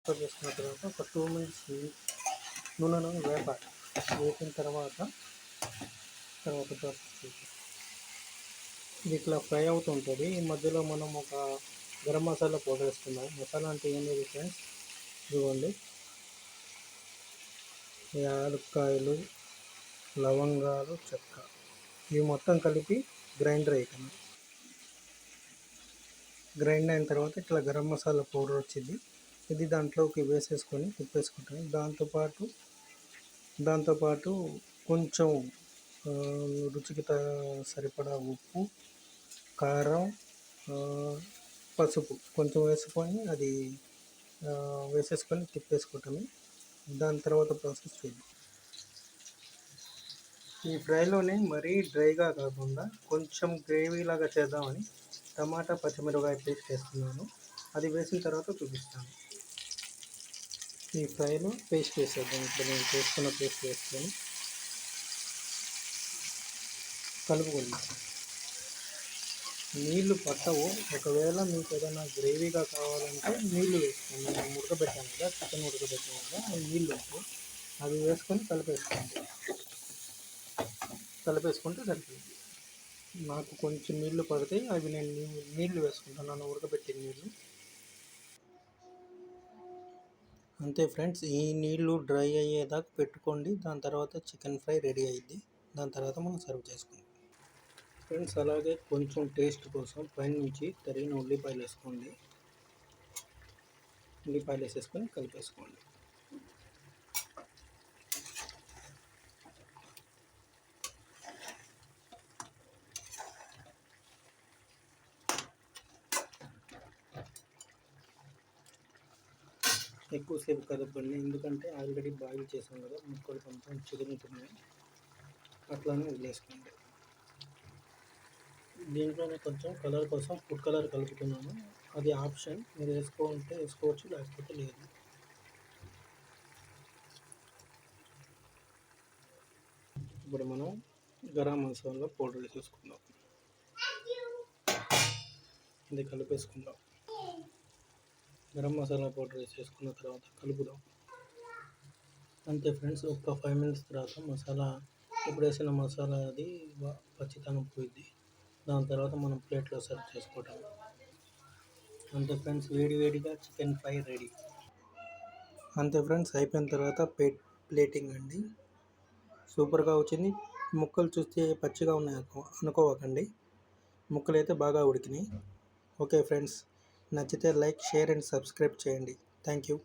Transfer చేసుకున్న తర్వాత ఒక 2 మినిట్స్ నూనెను వేపాలి. వేపిన తర్వాత ప్రాసెస్ చేయాలి. ఇది ఇట్లా ఫ్రై అవుతుంటుంది. ఈ మధ్యలో మనం ఒక గరం మసాలా పౌడర్ వేసుకుందాం. మసాలా అంటే ఏం లేదు ఫ్రెండ్స్, ఇదిగోండి యాలక్కాయలు, లవంగాలు, చెక్క, ఇవి మొత్తం కలిపి గ్రైండ్ అయిన తర్వాత ఇట్లా గరం మసాలా పౌడర్ వచ్చింది. ఇది దాంట్లోకి వేసేసుకొని తిప్పేసుకుంటాం. దాంతోపాటు కొంచెం రుచికి సరిపడా ఉప్పు, కారం, పసుపు కొంచెం వేసుకొని అది వేసేసుకొని తిప్పేసుకుంటాము. దాని తర్వాత ప్రాసెస్ చేద్దాం. ఈ ఫ్రైలోనే మరీ డ్రైగా కాకుండా కొంచెం గ్రేవీ లాగా చేద్దామని టమాటా పచ్చిమిరపకాయ పేస్ట్ వేస్తున్నాను. అది వేసిన తర్వాత చూపిస్తాను. ఈ ఫ్రైలో పేస్ట్ వేసేద్దాం. ఇప్పుడు నేను చేసుకున్న పేస్ట్ వేసుకొని కలుపుకుందాం. నీళ్లు పట్టవు. ఒకవేళ మీకు ఏదైనా గ్రేవీగా కావాలంటే నీళ్లు వేసుకోండి. నేను ఉడకబెట్టాను కదా, చికెన్ ఉడకబెట్టాను కదా, అవి నీళ్ళు ఉంటాయి, అవి వేసుకొని కలిపేసుకుంటే సరిపోయింది. నాకు కొంచెం నీళ్లు పడతాయి, అవి నేను నీళ్లు వేసుకుంటాను, ఉడకబెట్టిన నీళ్ళు. అంతే ఫ్రెండ్స్, ఈ నీళ్లు డ్రై అయ్యేదాకా పెట్టుకోండి. దాని తర్వాత చికెన్ ఫ్రై రెడీ అయ్యిద్ది. దాని తర్వాత మనం సర్వ్ చేసుకుందాం. ఫ్రెండ్స్, అలాగే కొంచెం టేస్ట్ కోసం పైనుంచి తరిగిన ఉల్లిపాయలు వేసుకోండి. ఉల్లిపాయలు వేసేసుకొని కలిపేసుకోండి. ఎక్కువసేపు కదపండి, ఎందుకంటే ఆల్రెడీ బాయిల్ చేసాం కదా, ముక్కలు కొంచెం చిదురుతున్నాయి. అట్లానే వదిలేసుకోండి. దీంట్లోనే కొంచెం కలర్ కోసం ఫుడ్ కలర్ కలుపుతున్నాను. అది ఆప్షన్, మీరు వేసుకోవాలంటే వేసుకోవచ్చు, లేకపోతే లేదు. ఇప్పుడు మనం గరం మసాలా పౌడర్ వేసేసుకుందాం. ఇది కలిపేసుకుందాం. గరం మసాలా పౌడర్ వేసేసుకున్న తర్వాత కలుపుదాం. అంతే ఫ్రెండ్స్, ఒక 5 మినిట్స్ తర్వాత ఇప్పుడు వేసిన మసాలా అది పచ్చితనం పోయిద్ది. దాని తర్వాత మనం ప్లేట్లో సర్వ్ చేసుకోవటం. అంతే ఫ్రెండ్స్, వేడివేడిగా చికెన్ ఫ్రై రెడీ. అంతే ఫ్రెండ్స్, అయిపోయిన తర్వాత ప్లేటింగ్ అండి. సూపర్గా వచ్చింది. ముక్కలు చూస్తే పచ్చిగా ఉన్నాయి అనుకోవకండి, ముక్కలు అయితే బాగా ఉడికినాయి. ఓకే ఫ్రెండ్స్, నచ్చితే లైక్, షేర్ అండ్ సబ్స్క్రైబ్ చేయండి. Thank you.